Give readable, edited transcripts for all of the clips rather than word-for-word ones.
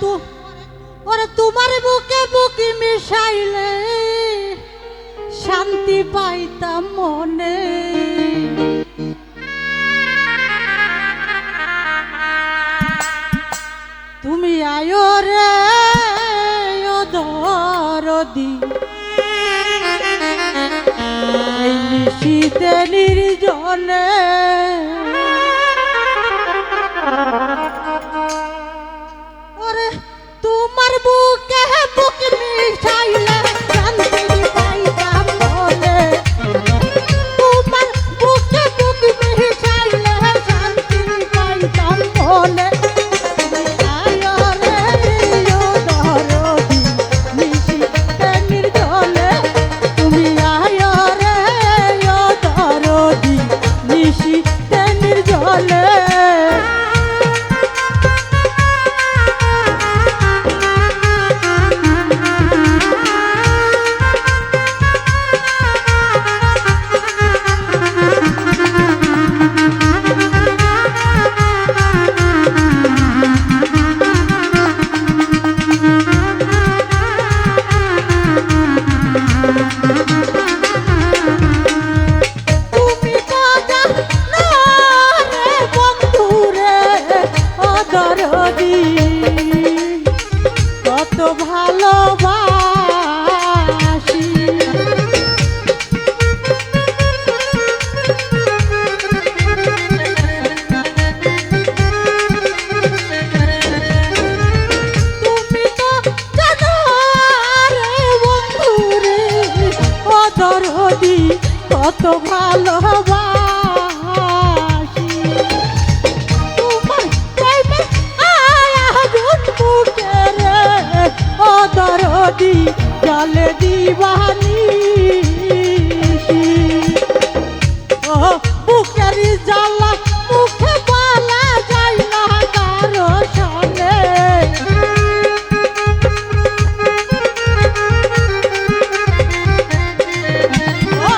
তু ওরে তোমার বুকে বুকি মিশাইলে শান্তি পাইতাম মনে। তুমি আয়ো রে ও দরদি এই নিশীতে নির্জনে, ওরে তোমার বুকে বুক মিশাইলে শান্তি পাইতাম মনে। তোমার বুকে বুক মিশাইলে শান্তি পাইতাম মনে। কত ভালোবাসি তুমি তো জানো রে বন্ধু রে ও দরদি কত ভালোবাসি। তোমার প্রেমে আগুন বুকে রে ও দরদি জলে দিবানি, ও বুকের জ্বালা মুখে বলা যায় না কারো সনে। ও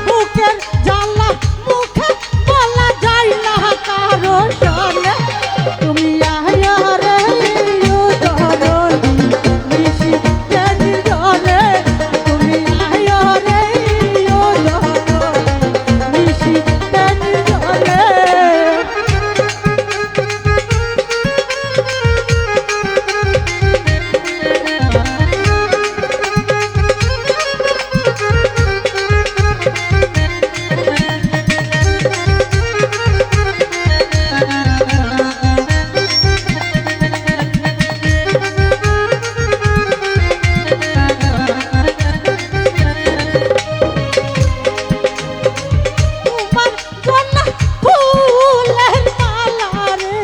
বুকের জ্বালা মুখে বলা যায় না কারো সনে। তুমি আয়া রে ও দরদি নিশীতে নির্জনে, তুমি আয়া রে ও দরদি নিশীতে নির্জনে। তোমার জন্য ফুলের মালা রে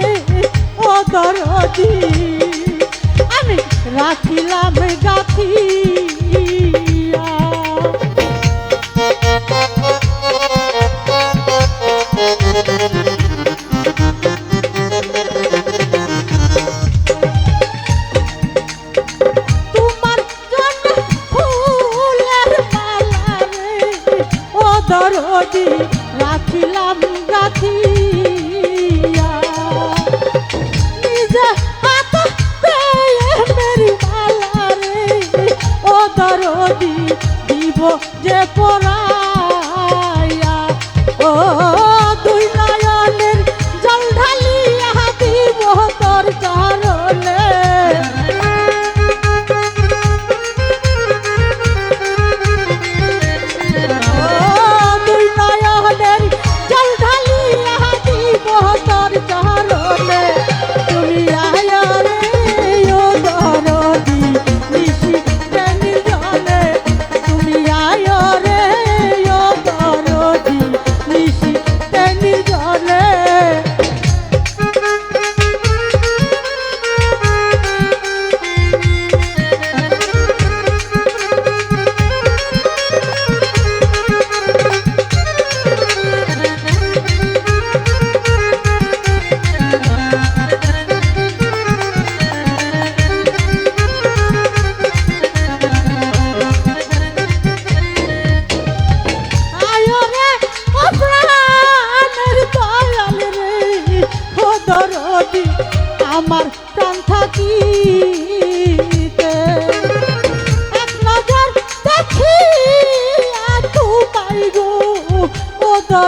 ও দরদি আমি রাখিলাম গাথিয়া। তোমার জন্য ফুলের মালা রে ও দরদি রাখিলাম গাথিয়া। নিজে হাত পেয়ে মেরি মালা রে ও দরদি দিব যে পরাইয়া। ও দুই নয়নের জল ঢালিয়া দিব তোর চরণে। ও দুই নয়নের জল ঢালিয়া দিব তোর চরণে। তুমি আয়া রে ও দরদি নিশীতে নির্জনে, তুমি আয়া রে ও দরদি নিশীতে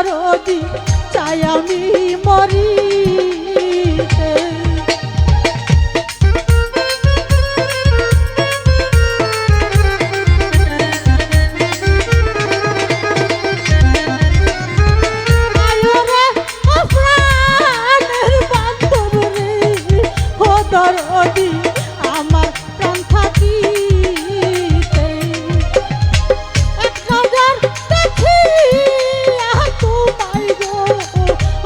দরদি চাই আমি মরিতে। দরদি আমার প্রাণ থাকিতে এক নজর দেখি তোমায় গো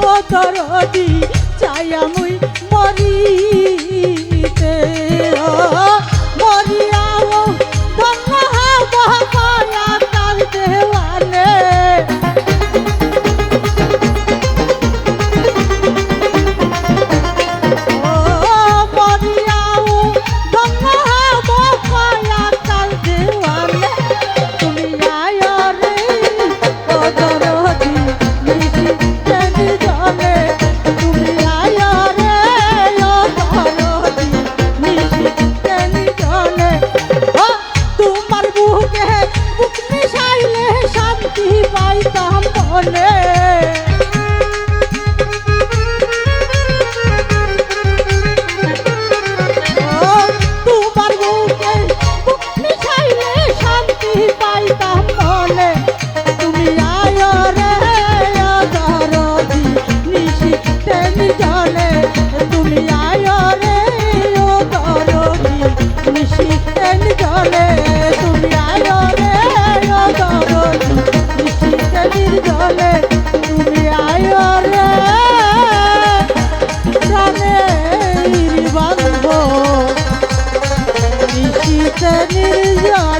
ও দরদি চাই আমি মরিতে। ও মরিয়াও ধন্য হব মায়া তার দেওয়ানে। পাইতাম বলে তোমার বুকে বুক মিশাইলে শান্তি পাইতাম বলে। তুমি আয় রে দরদি নিশিতে নিজলে। তুমি আয় রে ও দরদি নিশিতে নিজলে। তুমি আয় রে ও দরদি নির্জলে। তুমি আয় রে প্রাণের বান্ধব নিশিতে নির্জলে।